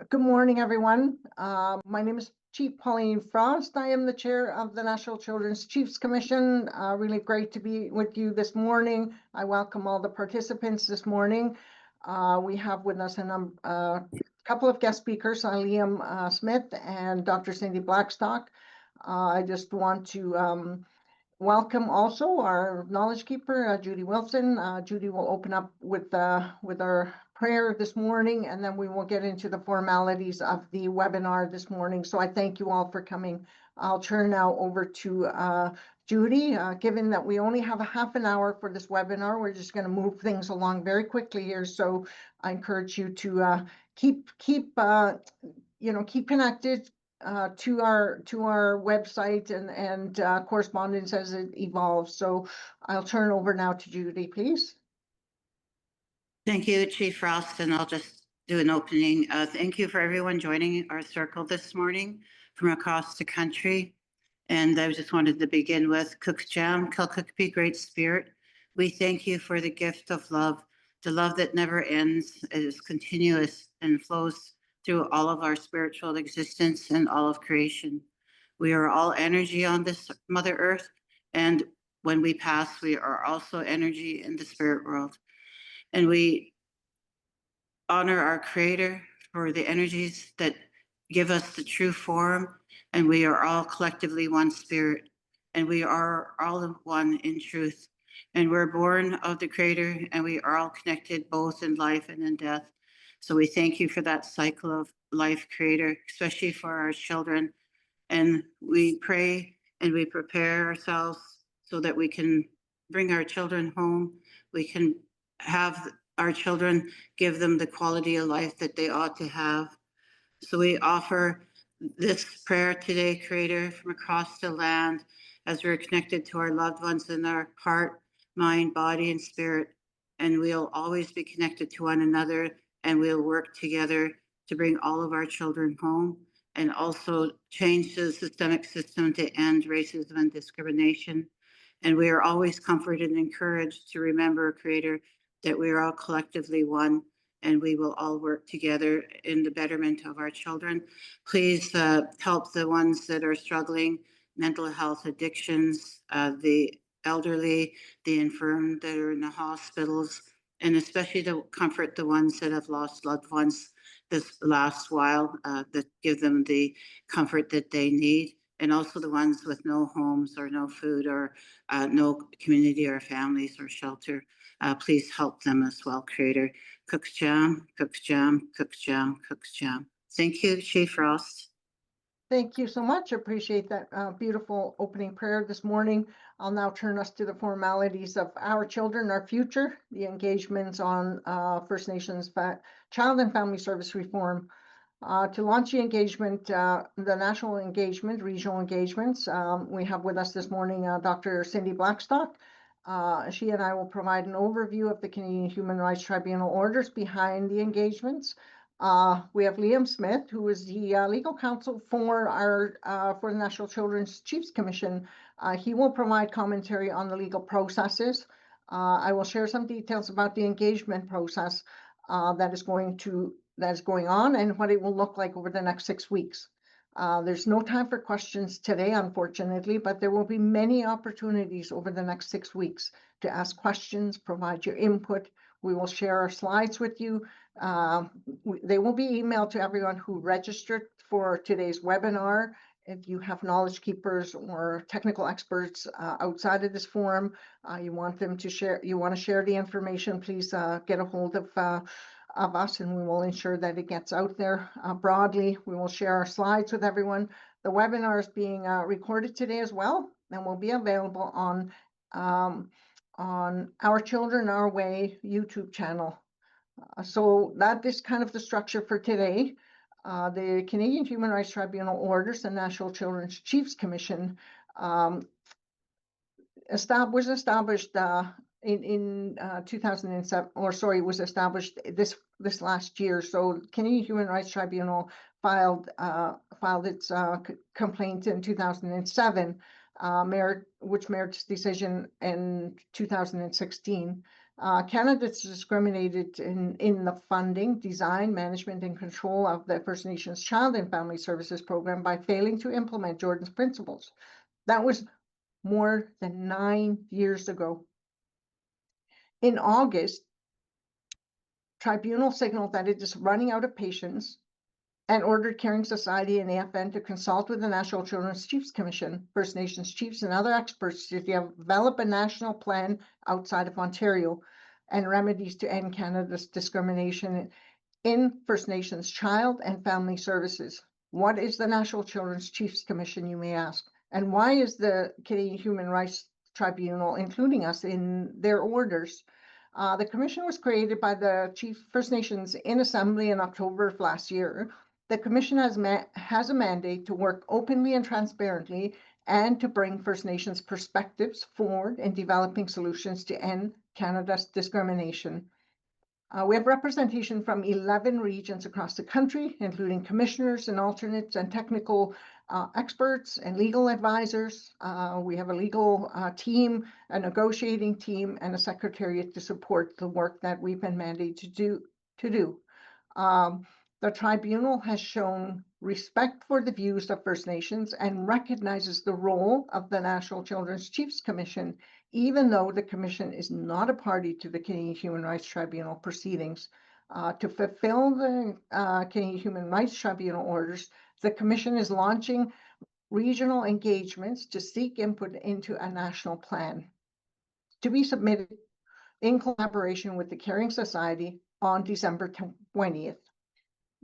Good morning, everyone. My name is Chief Pauline Frost. I am the chair of the National Children's Chiefs Commission. Really great to be with you this morning. I welcome all the participants this morning. We have with us a couple of guest speakers, Liam Smith and Dr. Cindy Blackstock. I just want to welcome also our knowledge keeper, Judy Wilson. Judy will open up with our prayer this morning, and then we will get into the formalities of the webinar this morning. So I thank you all for coming. I'll turn now over to Judy. Given that we only have a half an hour for this webinar, we're just going to move things along very quickly here. So I encourage you to keep connected to our website and correspondence as it evolves. So I'll turn over now to Judy, please. Thank you, Chief Frost, and I'll just do an opening. Thank you for everyone joining our circle this morning from across the country. And I just wanted to begin with Cook's Jam, Kilcookpee Great Spirit. We thank you for the gift of love, the love that never ends. It is continuous and flows through all of our spiritual existence and all of creation. We are all energy on this Mother Earth, and when we pass, we are also energy in the spirit world. And we honor our Creator for the energies that give us the true form, and we are all collectively one spirit, and we are all one in truth. And we're born of the Creator, and we are all connected both in life and in death. So we thank you for that cycle of life, Creator, especially for our children. And we pray and we prepare ourselves so that we can bring our children home. We can have our children, give them the quality of life that they ought to have. So we offer this prayer today, Creator, from across the land, as we're connected to our loved ones in our heart, mind, body, and spirit. And we'll always be connected to one another, and we'll work together to bring all of our children home and also change the systemic system to end racism and discrimination. And we are always comforted and encouraged to remember, Creator, that we are all collectively one, and we will all work together in the betterment of our children. Please help the ones that are struggling, mental health addictions, the elderly, the infirm that are in the hospitals, and especially to comfort the ones that have lost loved ones this last while, that give them the comfort that they need. And also the ones with no homes or no food or no community or families or shelter. Please help them as well, Creator. Cook's Jam, Cook's Jam, Cook's Jam, Cook's Jam. Thank you, Chief Frost. Thank you so much. I appreciate that beautiful opening prayer this morning. I'll now turn us to the formalities of our children, our future, the engagements on First Nations Child and Family Service Reform. To launch the engagement, the national engagement, regional engagements, we have with us this morning Dr. Cindy Blackstock. She and I will provide an overview of the Canadian Human Rights Tribunal orders behind the engagements. We have Liam Smith, who is the legal counsel for the National Children's Chiefs Commission. He will provide commentary on the legal processes. I will share some details about the engagement process that is going on and what it will look like over the next 6 weeks. There's no time for questions today, unfortunately, but there will be many opportunities over the next 6 weeks to ask questions, provide your input. We will share our slides with you. They will be emailed to everyone who registered for today's webinar. If you have knowledge keepers or technical experts outside of this forum, you want to share the information, please get a hold of us, and we will ensure that it gets out there broadly. We will share our slides with everyone. The webinar is being recorded today as well, and will be available on Our Children Our Way YouTube channel. So that is kind of the structure for today. The Canadian Human Rights Tribunal orders the National Children's Chiefs Commission was established in 2007, or sorry, was established this last year. So Canadian Human Rights Tribunal filed its complaint in 2007, which merits decision in 2016. Canada's discriminated in the funding, design, management, and control of the First Nations Child and Family Services Program by failing to implement Jordan's principles. That was more than 9 years ago. In August, Tribunal signaled that it is running out of patience and ordered Caring Society and AFN to consult with the National Children's Chiefs Commission, First Nations chiefs, and other experts to develop a national plan outside of Ontario and remedies to end Canada's discrimination in First Nations child and family services. What is the National Children's Chiefs Commission, you may ask? And why is the Canadian Human Rights Tribunal including us in their orders? The commission was created by the Chief First Nations in Assembly in October of last year. The commission has a mandate to work openly and transparently and to bring First Nations perspectives forward in developing solutions to end Canada's discrimination. We have representation from 11 regions across the country, including commissioners and alternates and technical experts and legal advisors. We have a legal team, a negotiating team, and a secretariat to support the work that we've been mandated to do. The tribunal has shown respect for the views of First Nations and recognizes the role of the National Children's Chiefs Commission, even though the commission is not a party to the Canadian Human Rights Tribunal proceedings. To fulfill the Canadian Human Rights Tribunal orders, the commission is launching regional engagements to seek input into a national plan to be submitted in collaboration with the Caring Society on December 20th.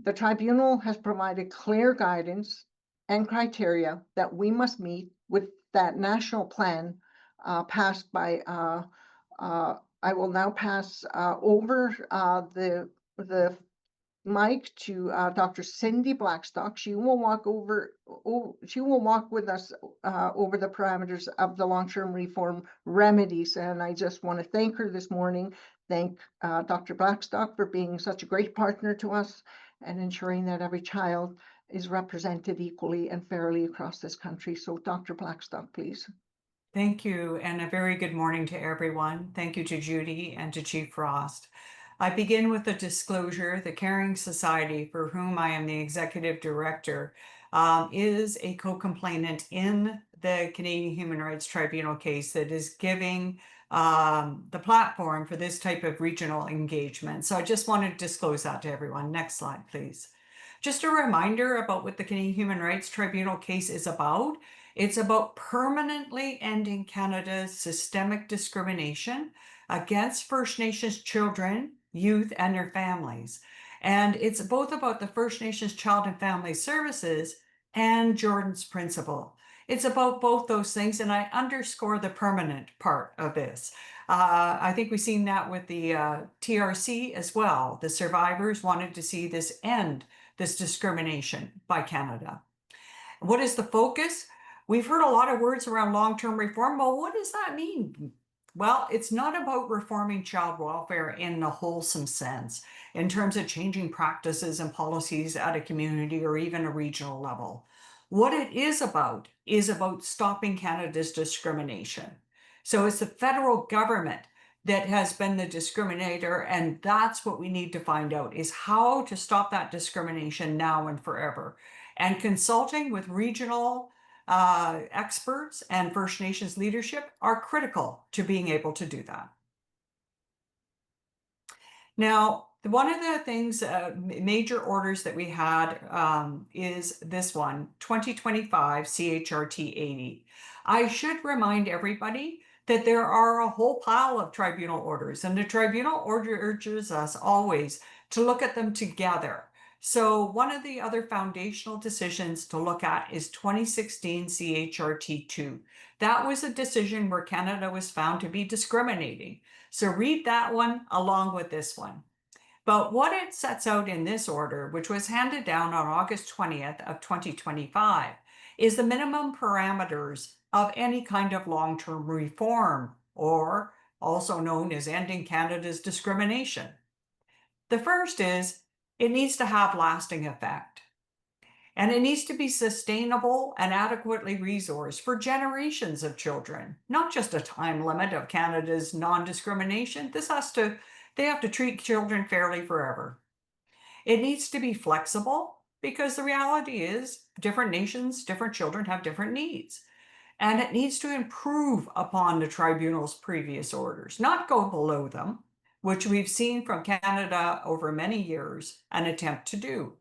The tribunal has provided clear guidance and criteria that we must meet with that national plan passed by, I will now pass over the mic to Dr. Cindy Blackstock. She will walk with us over the parameters of the long-term reform remedies. And I just want to thank her this morning. Thank Dr. Blackstock for being such a great partner to us and ensuring that every child is represented equally and fairly across this country. So Dr. Blackstock, please. Thank you, and a very good morning to everyone. Thank you to Judy and to Chief Frost. I begin with a disclosure. The Caring Society, for whom I am the Executive Director, is a co-complainant in the Canadian Human Rights Tribunal case that is giving the platform for this type of regional engagement. So I just wanted to disclose that to everyone. Next slide, please. Just a reminder about what the Canadian Human Rights Tribunal case is about. It's about permanently ending Canada's systemic discrimination against First Nations children, youth, and their families. And it's both about the First Nations Child and Family Services and Jordan's principle. It's about both those things, and I underscore the permanent part of this. I think we've seen that with the TRC as well. The survivors wanted to see this end, this discrimination by Canada. What is the focus? We've heard a lot of words around long-term reform. Well, what does that mean? Well, it's not about reforming child welfare in the wholesome sense, in terms of changing practices and policies at a community or even a regional level. What it is about stopping Canada's discrimination. So it's the federal government that has been the discriminator, and that's what we need to find out, is how to stop that discrimination now and forever. And consulting with regional experts and First Nations leadership are critical to being able to do that. Now, one of the things, major orders that we had is this one, 2025 CHRT 80. I should remind everybody that there are a whole pile of tribunal orders, and the tribunal order urges us always to look at them together. So one of the other foundational decisions to look at is 2016 CHRT 2. That was a decision where Canada was found to be discriminating. So read that one along with this one. But what it sets out in this order, which was handed down on August 20th of 2025, is the minimum parameters of any kind of long-term reform, or also known as ending Canada's discrimination. The first is, it needs to have lasting effect. And it needs to be sustainable and adequately resourced for generations of children, not just a time limit of Canada's non-discrimination. They have to treat children fairly forever. It needs to be flexible because the reality is different nations, different children have different needs. And it needs to improve upon the tribunal's previous orders, not go below them, which we've seen from Canada over many years an attempt to do.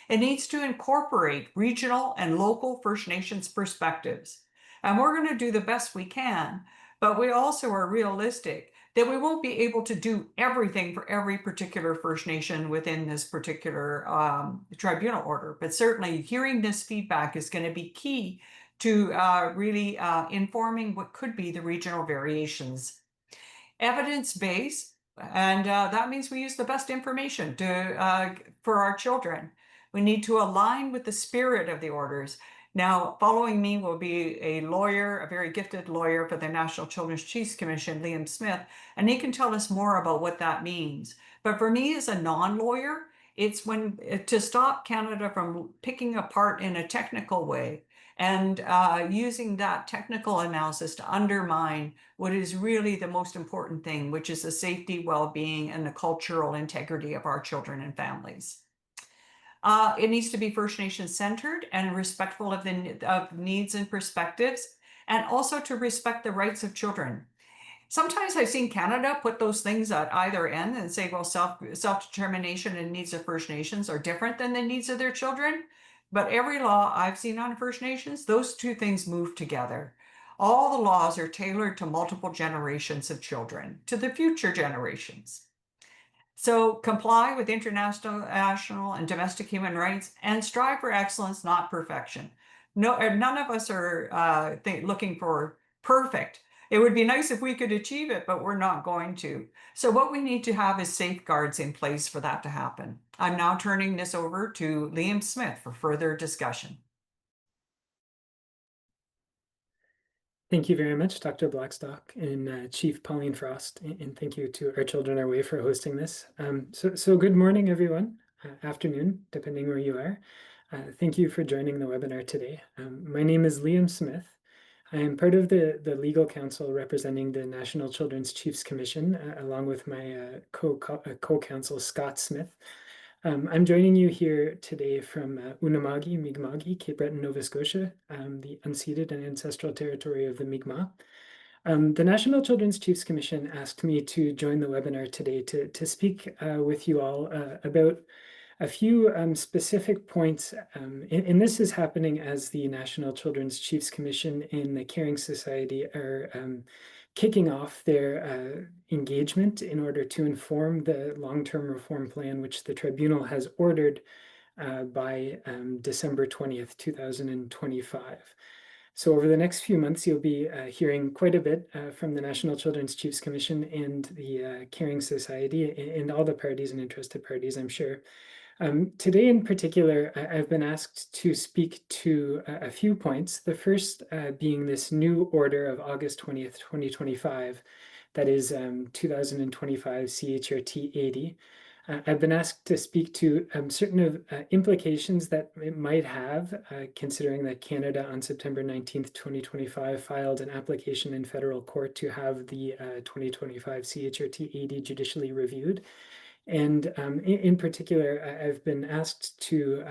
It needs to incorporate regional and local First Nations perspectives. And we're going to do the best we can, but we also are realistic that we won't be able to do everything for every particular First Nation within this particular tribunal order. But certainly hearing this feedback is going to be key to really informing what could be the regional variations. Evidence-based, and that means we use the best information for our children. We need to align with the spirit of the orders. Now, following me will be a lawyer, a very gifted lawyer for the National Children's Chiefs Commission, Liam Smith, and he can tell us more about what that means. But for me as a non-lawyer, it's to stop Canada from picking apart in a technical way and using that technical analysis to undermine what is really the most important thing, which is the safety, well-being, and the cultural integrity of our children and families. It needs to be First Nation centered and respectful of needs and perspectives, and also to respect the rights of children. Sometimes I've seen Canada put those things at either end and say, well, self-determination and needs of First Nations are different than the needs of their children. But every law I've seen on First Nations, those two things move together. All the laws are tailored to multiple generations of children, to the future generations. So comply with international, national, and domestic human rights and strive for excellence, not perfection. No, none of us are looking for perfect. It would be nice if we could achieve it, but we're not going to. So what we need to have is safeguards in place for that to happen. I'm now turning this over to Liam Smith for further discussion. Thank you very much, Dr. Blackstock and Chief Pauline Frost, and thank you to Our Children Our Way for hosting this. So good morning, everyone, afternoon, depending where you are. Thank you for joining the webinar today. My name is Liam Smith. I am part of the legal counsel representing the National Children's Chiefs Commission, along with my co-counsel, Scott Smith. I'm joining you here today from Unama'ki, Mi'kma'ki, Cape Breton, Nova Scotia, the unceded and ancestral territory of the Mi'kmaq. The National Children's Chiefs Commission asked me to join the webinar today to speak with you all about a few specific points, and this is happening as the National Children's Chiefs Commission and the Caring Society are kicking off their engagement in order to inform the long-term reform plan, which the tribunal has ordered by December 20th, 2025. So over the next few months, you'll be hearing quite a bit from the National Children's Chiefs Commission and the Caring Society and all the parties and interested parties, I'm sure. Today in particular, I've been asked to speak to a few points. The first being this new order of August 20th, 2025, that is 2025 CHRT 80. I've been asked to speak to certain implications that it might have, considering that Canada on September 19th, 2025 filed an application in federal court to have the 2025 CHRT 80 judicially reviewed. And in particular, I've been asked to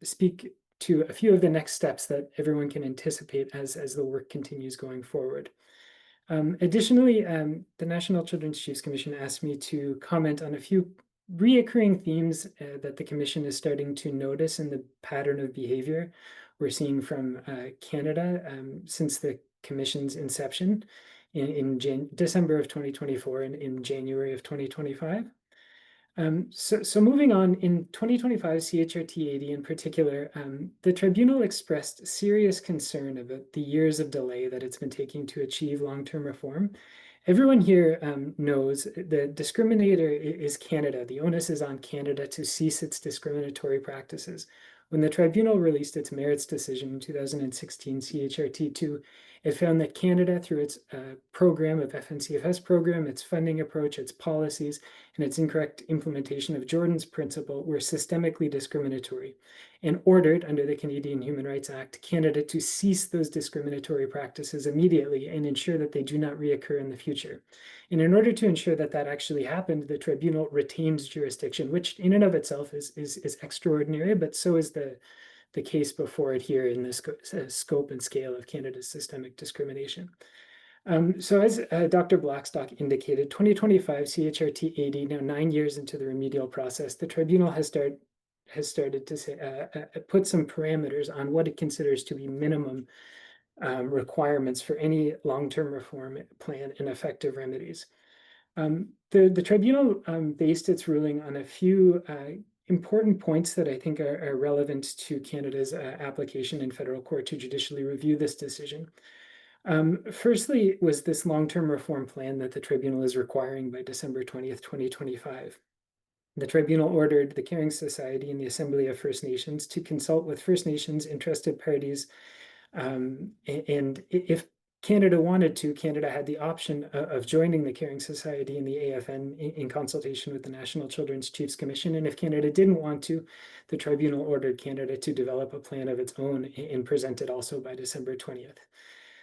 speak to a few of the next steps that everyone can anticipate as the work continues going forward. Additionally, the National Children's Chiefs Commission asked me to comment on a few reoccurring themes that the Commission is starting to notice in the pattern of behavior we're seeing from Canada since the Commission's inception in December of 2024 and in January of 2025. So moving on, in 2025 CHRT 80 in particular, the tribunal expressed serious concern about the years of delay that it's been taking to achieve long-term reform. Everyone here knows the discriminator is Canada. The onus is on Canada to cease its discriminatory practices. When the tribunal released its merits decision in 2016 CHRT 2, It found that Canada, through its program of FNCFS program, its funding approach, its policies, and its incorrect implementation of Jordan's principle were systemically discriminatory, and ordered, under the Canadian Human Rights Act, Canada to cease those discriminatory practices immediately and ensure that they do not reoccur in the future. And in order to ensure that that actually happened, the tribunal retains jurisdiction, which in and of itself is extraordinary, but so is the case before it here in the scope and scale of Canada's systemic discrimination. So as Dr. Blackstock indicated, 2025 CHRT 80, now 9 years into the remedial process, the tribunal has started to say, put some parameters on what it considers to be minimum requirements for any long-term reform plan and effective remedies. The tribunal based its ruling on a few important points that I think are relevant to Canada's application in federal court to judicially review this decision. Firstly, was this long-term reform plan that the tribunal is requiring by December 20th, 2025. The tribunal ordered the Caring Society and the Assembly of First Nations to consult with First Nations interested parties, and if Canada wanted to, Canada had the option of joining the Caring Society and the AFN in consultation with the National Children's Chiefs Commission. And if Canada didn't want to, the tribunal ordered Canada to develop a plan of its own and present it also by December 20th.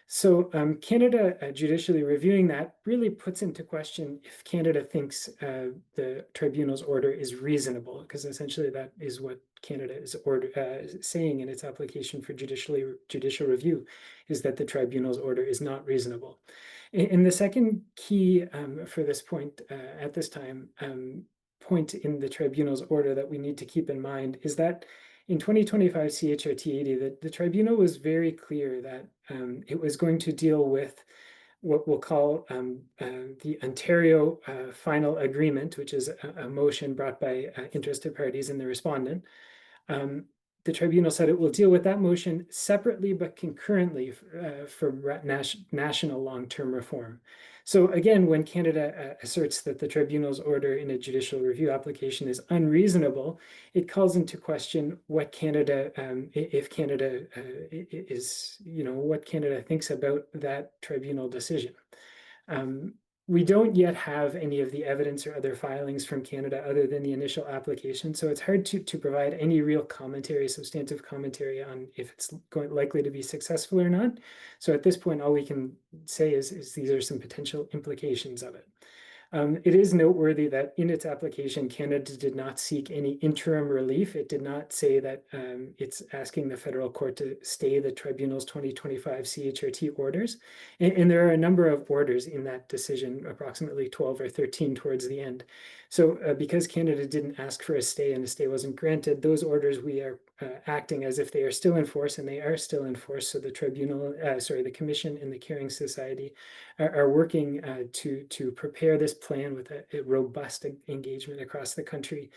So Canada judicially reviewing that really puts into question if Canada thinks the tribunal's order is reasonable, because essentially that is what Canada is saying in its application for judicial review, is that the tribunal's order is not reasonable. And the second key for this point at this time, point in the tribunal's order that we need to keep in mind is that in 2025 CHRT 80, the tribunal was very clear that it was going to deal with what we'll call the Ontario Final Agreement, which is a motion brought by interested parties and the respondent. The tribunal said it will deal with that motion separately but concurrently for national long-term reform. So again, when Canada asserts that the tribunal's order in a judicial review application is unreasonable, it calls into question what Canada, if Canada is, what Canada thinks about that tribunal decision. We don't yet have any of the evidence or other filings from Canada other than the initial application, so it's hard to provide any real commentary, substantive commentary on if it's likely to be successful or not. So at this point, all we can say is these are some potential implications of it. It is noteworthy that in its application, Canada did not seek any interim relief. It did not say that it's asking the federal court to stay the tribunal's 2025 CHRT orders. And there are a number of orders in that decision, approximately 12 or 13 towards the end. So because Canada didn't ask for a stay and a stay wasn't granted, those orders we are acting as if they are still in force, and they are still in force. So the tribunal, the commission and the Caring Society are working to prepare this plan with a robust engagement across the country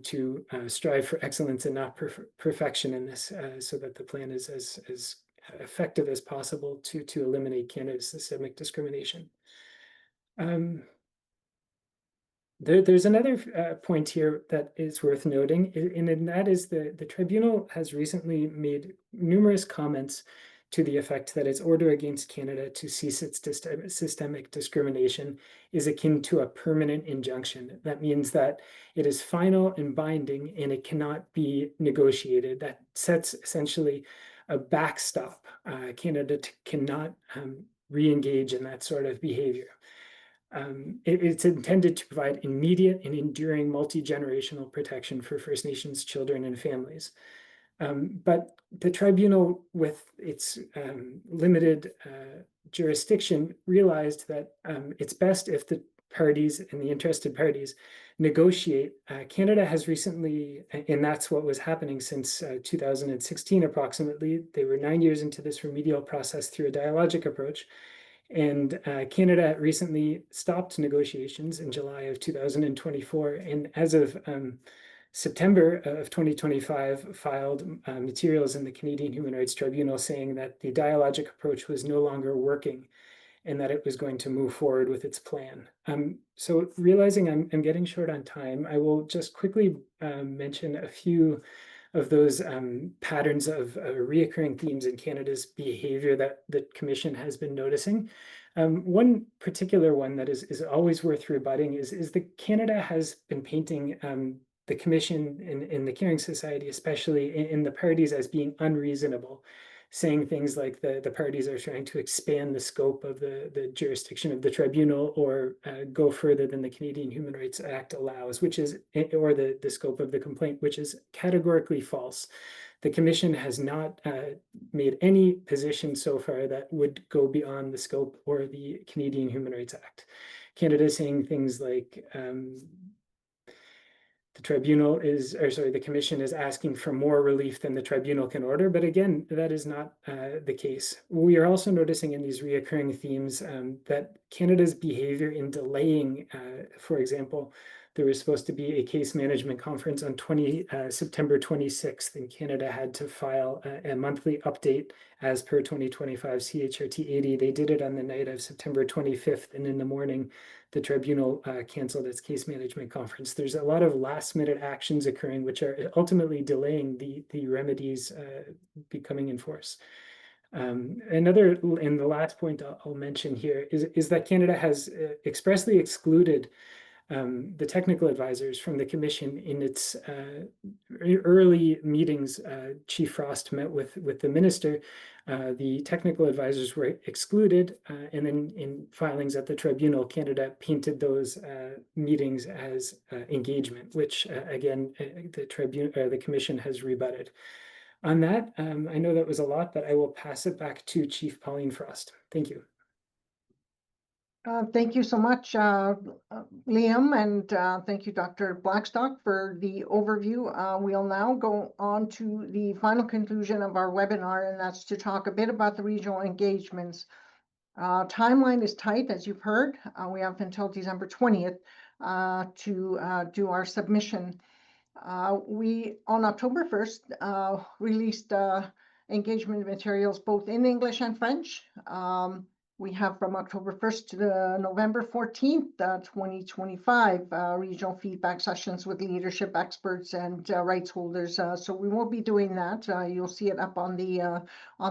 to strive for excellence and not perfection in this, so that the plan is as effective as possible to eliminate Canada's systemic discrimination. There's another point here that is worth noting, and that is the tribunal has recently made numerous comments to the effect that its order against Canada to cease its systemic discrimination is akin to a permanent injunction. That means that it is final and binding and it cannot be negotiated. That sets essentially a backstop. Canada cannot re-engage in that sort of behavior. It's intended to provide immediate and enduring multi-generational protection for First Nations children and families. But the tribunal, with its limited jurisdiction, realized that it's best if the parties and the interested parties negotiate. Canada has recently, and that's what was happening since 2016 approximately. They were 9 years into this remedial process through a dialogic approach. And Canada recently stopped negotiations in July of 2024. And as of September of 2025, filed materials in the Canadian Human Rights Tribunal saying that the dialogic approach was no longer working and that it was going to move forward with its plan. So realizing I'm getting short on time, I will just quickly mention a few those patterns of reoccurring themes in Canada's behavior that the Commission has been noticing. One particular one that is always worth rebutting is that Canada has been painting the Commission in the Caring Society, especially in the parties, as being unreasonable, saying things like the parties are trying to expand the scope of the jurisdiction of the tribunal, or go further than the Canadian Human Rights Act allows, which is, or the scope of the complaint, which is categorically false. The Commission has not made any position so far that would go beyond the scope or the Canadian Human Rights Act. Canada is saying things like, the Commission is asking for more relief than the tribunal can order, but again, that is not the case. We are also noticing in these reoccurring themes that Canada's behavior in delaying, for example, there was supposed to be a case management conference on September 26th, and Canada had to file a monthly update as per 2025 CHRT 80. They did it on the night of September 25th, and in the morning, the tribunal canceled its case management conference. There's a lot of last minute actions occurring, which are ultimately delaying the remedies becoming in force. And the last point I'll mention here is that Canada has expressly excluded the technical advisors from the Commission in its early meetings. Chief Frost met with the minister. The technical advisors were excluded, and then in filings at the tribunal, Canada painted those meetings as engagement, which again, the Commission has rebutted. On that, I know that was a lot, but I will pass it back to Chief Pauline Frost. Thank you. Thank you so much, Liam, and thank you, Dr. Blackstock, for the overview. We'll now go on to the final conclusion of our webinar, and that's to talk a bit about the regional engagements. Timeline is tight, as you've heard. We have until December 20th to do our submission. We, on October 1st, released engagement materials both in English and French. We have from October 1st to November 14th, 2025, regional feedback sessions with leadership experts and rights holders. So we will be doing that. You'll see it up on the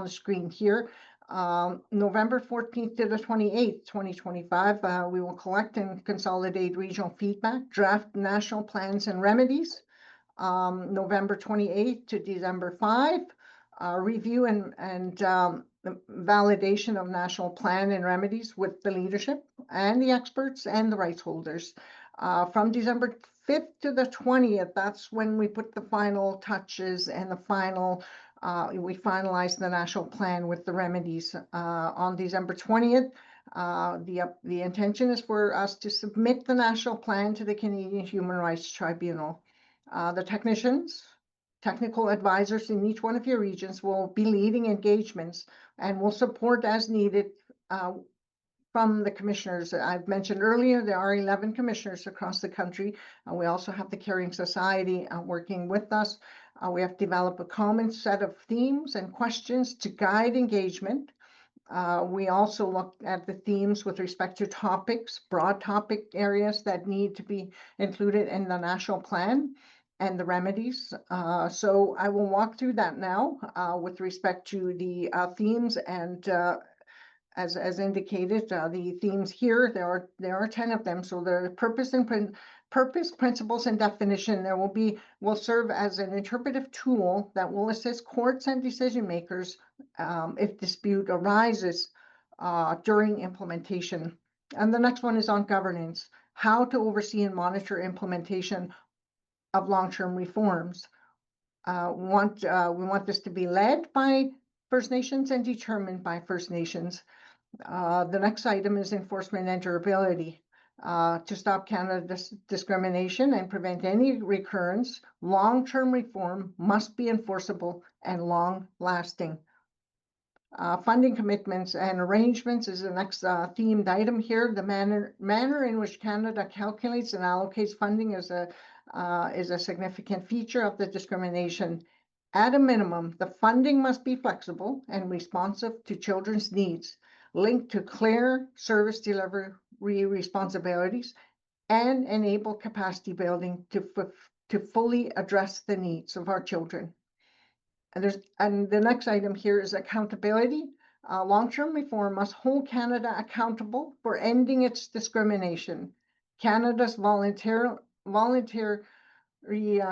screen here. November 14th to the 28th, 2025, we will collect and consolidate regional feedback, draft national plans and remedies. November 28th to December 5, review and the validation of national plan and remedies with the leadership and the experts and the rights holders. From December 5th to the 20th, that's when we put the final touches and the final, we finalize the national plan with the remedies. On December 20th, the intention is for us to submit the national plan to the Canadian Human Rights Tribunal. The technical advisors in each one of your regions will be leading engagements and will support as needed from the commissioners. I've mentioned earlier, there are 11 commissioners across the country. We also have the Caring Society working with us. We have developed a common set of themes and questions to guide engagement. We also look at the themes with respect to topics, broad topic areas that need to be included in the national plan and the remedies. So I will walk through that now with respect to the themes, and as indicated, the themes here, there are 10 of them. So the purpose, principles, and definition will serve as an interpretive tool that will assist courts and decision makers if dispute arises during implementation. And the next one is on governance, how to oversee and monitor implementation of long-term reforms. We want this to be led by First Nations and determined by First Nations. The next item is enforcement and durability. To stop Canada's discrimination and prevent any recurrence, long-term reform must be enforceable and long-lasting. Funding commitments and arrangements is the next themed item here. The manner in which Canada calculates and allocates funding is a significant feature of the discrimination. At a minimum, the funding must be flexible and responsive to children's needs, linked to clear service delivery responsibilities, and enable capacity building to fully address the needs of our children. And the next item here is accountability. Long-term reform must hold Canada accountable for ending its discrimination. Canada's voluntary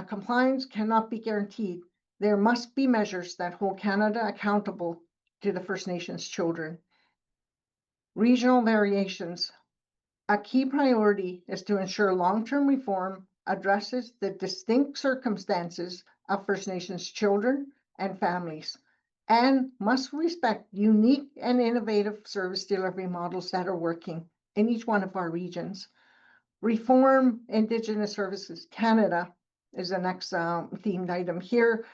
compliance cannot be guaranteed. There must be measures that hold Canada accountable to the First Nations children. Regional variations. A key priority is to ensure long-term reform addresses the distinct circumstances of First Nations children and families, and must respect unique and innovative service delivery models that are working in each one of our regions. Reform Indigenous Services Canada is the next themed item here.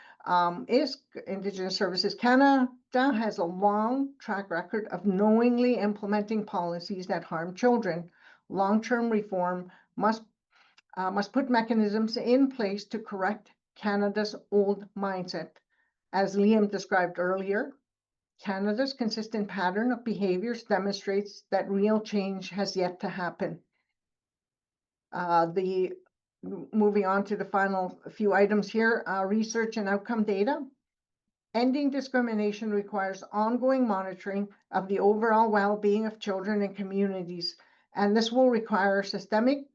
Is Indigenous Services Canada has a long track record of knowingly implementing policies that harm children. Long-term reform must put mechanisms in place to correct Canada's old mindset. As Liam described earlier, Canada's consistent pattern of behaviors demonstrates that real change has yet to happen. Moving on to the final few items here, research and outcome data. Ending discrimination requires ongoing monitoring of the overall well-being of children and communities, and this will require systemic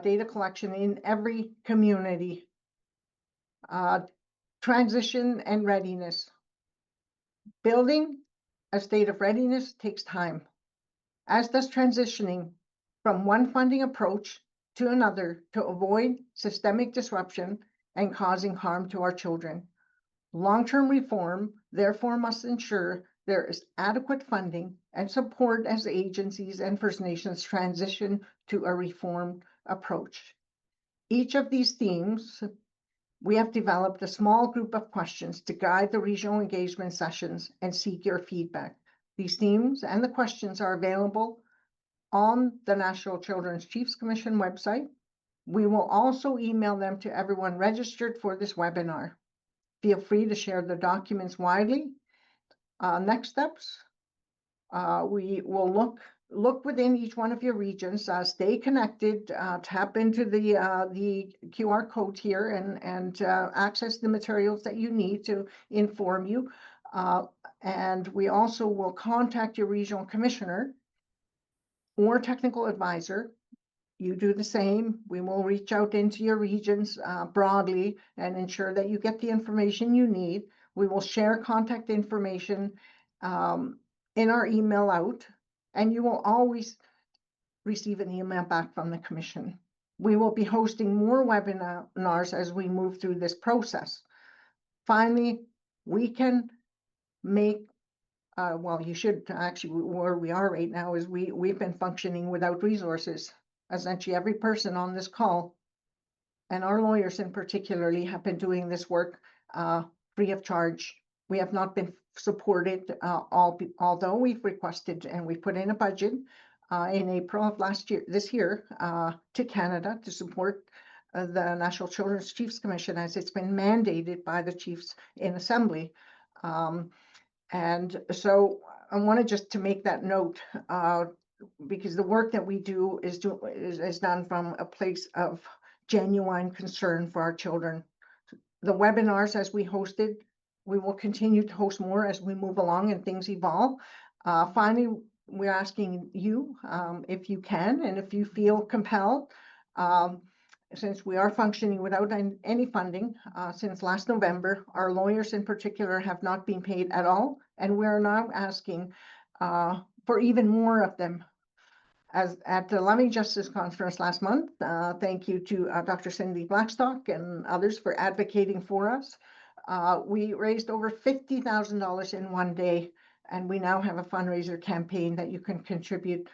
data collection in every community. Transition and readiness. Building a state of readiness takes time, as does transitioning from one funding approach to another to avoid systemic disruption and causing harm to our children. Long-term reform, therefore, must ensure there is adequate funding and support as agencies and First Nations transition to a reformed approach. Each of these themes, we have developed a small group of questions to guide the regional engagement sessions and seek your feedback. These themes and the questions are available on the National Children's Chiefs Commission website. We will also email them to everyone registered for this webinar. Feel free to share the documents widely. Next steps, we will look within each one of your regions, stay connected, tap into the QR code here and access the materials that you need to inform you. And we also will contact your regional commissioner or technical advisor. You do the same. We will reach out into your regions broadly and ensure that you get the information you need. We will share contact information in our email out, and you will always receive an email back from the Commission. We will be hosting more webinars as we move through this process. Finally, we can make well, you should actually, where we are right now is we've been functioning without resources. Essentially, every person on this call, and our lawyers in particularly, have been doing this work free of charge. We have not been supported, although we've requested and we put in a budget in April of this year, to Canada to support the National Children's Chiefs Commission, as it's been mandated by the chiefs in Assembly. And so I wanted just to make that note, because the work that we do is done from a place of genuine concern for our children. The webinars, as we hosted, we will continue to host more as we move along and things evolve. Finally, we're asking you, if you can and if you feel compelled, since we are functioning without any funding since last November, our lawyers in particular have not been paid at all, and we're now asking for even more of them. As at the Loving Justice Conference last month, thank you to Dr. Cindy Blackstock and others for advocating for us. We raised over $50,000 in one day, and we now have a fundraiser campaign that you can contribute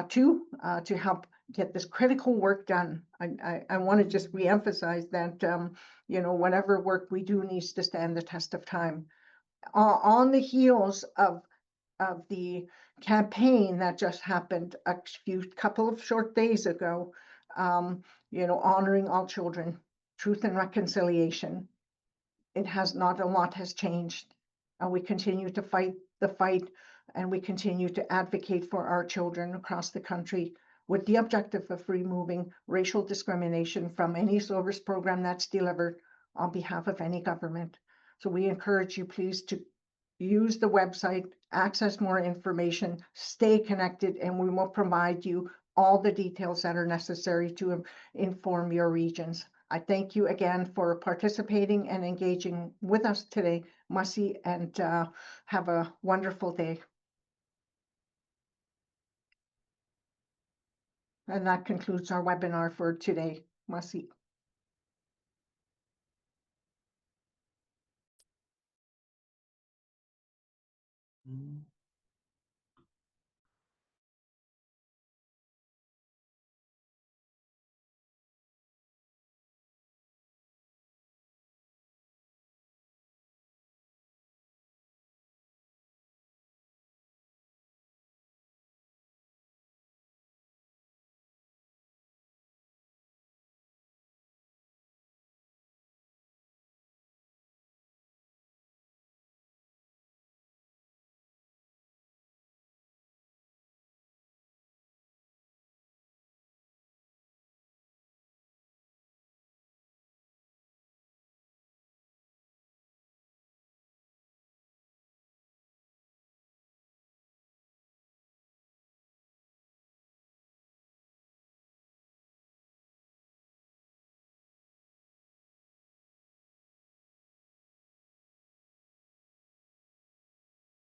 to help get this critical work done. I want to just reemphasize that, you know, whatever work we do needs to stand the test of time. On the heels of the campaign that just happened a couple of short days ago, you know, honoring all children, truth and reconciliation, it has not a lot has changed. We continue to fight the fight, and we continue to advocate for our children across the country. with the objective of removing racial discrimination from any service program that's delivered on behalf of any government. So we encourage you please to use the website, access more information, stay connected, and we will provide you all the details that are necessary to inform your regions. I thank you again for participating and engaging with us today, Mussy, and have a wonderful day. And that concludes our webinar for today, Mussy.